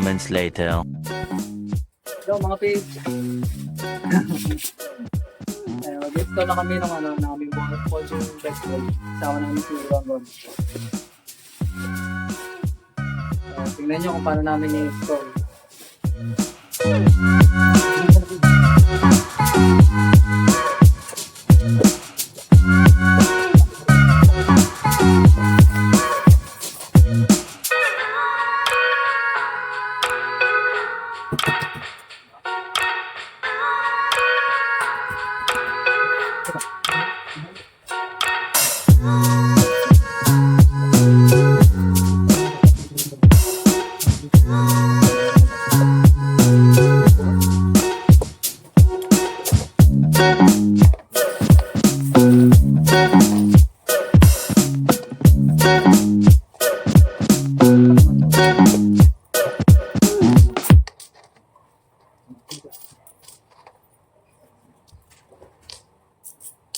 moments later. Yo, mga page. Mag-install na kami ng aming mga Fortune Festival. Sama namin si Ron Ron. Tingnan nyo kung paano namin i-install.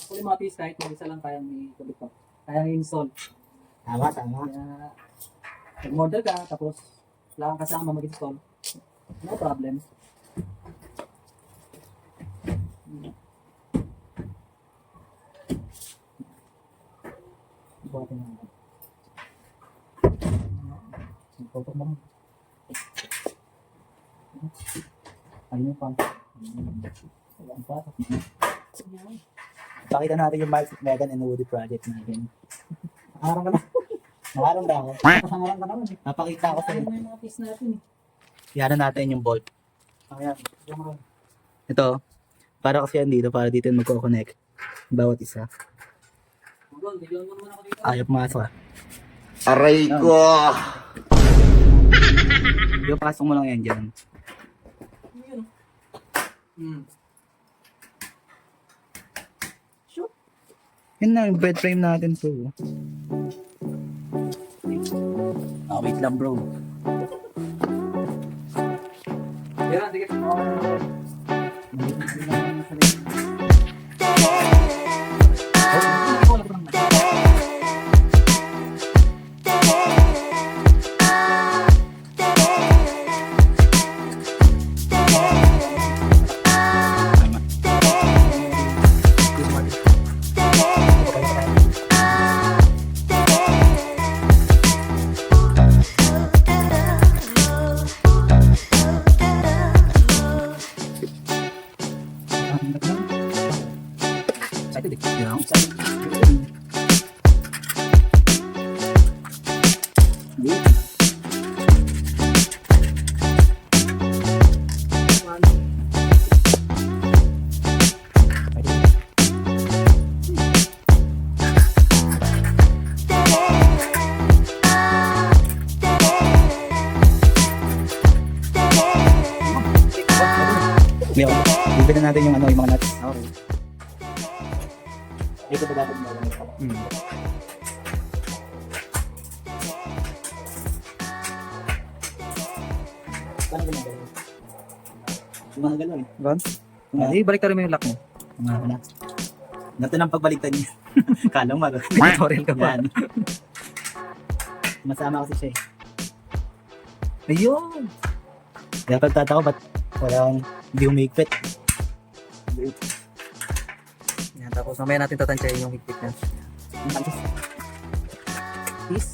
Actually, mga piece, kahit mag-isa lang kayang i-tulik pa. Kayang i-install. Tama, tama. Kaya, mag-model ka, tapos wala kang kasama mag-install. No problem. Buhatin natin. Ipopok mo. Ayun yung pump. Ang patok. Pakita natin yung Mark Megan and Woody project natin. Nakaharang ka na. Nakaroon na ako. Nakaharang ka naman eh. Napakita ko sa Ayun na yung mga piece natin eh. Yan natin yung bolt. Ayan. Yung mga... Ito, para kasi yan dito, para dito magko-connect. Bawat isa. Ron, bigyan mo naman ako dito. Ayaw pumasok ah. Aray ko! Yung pasok mo lang yan dyan. Yun. Shoot. Yun na, yung bed frame natin so. Ah, wait lang bro. Yan, sige. Excited eh. Yeah. Bibili natin yung ano, yung mga nuts. Okay. Dito ba dapat mo? Paano ginagawa? Mga gano'n eh. Ron? Hindi, balik ka rin mo yung lock mo. Mga na. Ganito ng pagbaligtad niya. Kala mo mag Tutorial ka ba? Yan. Masama kasi siya eh. Ayun! Kaya pagtatako ba't walang hindi umigpit? Yan, tapos mamaya natin tatansyahin yung higpit niya. Peace.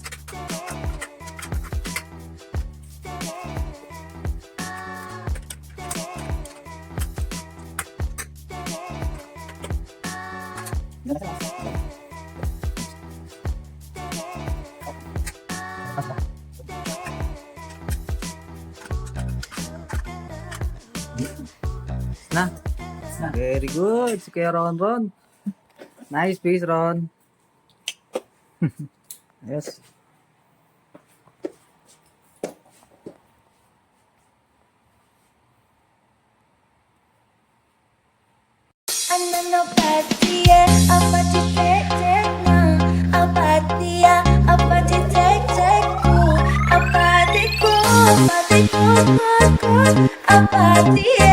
Na. Very good. Si Kuya Ron Ron. Nice piece, Ron. Yes. Apathy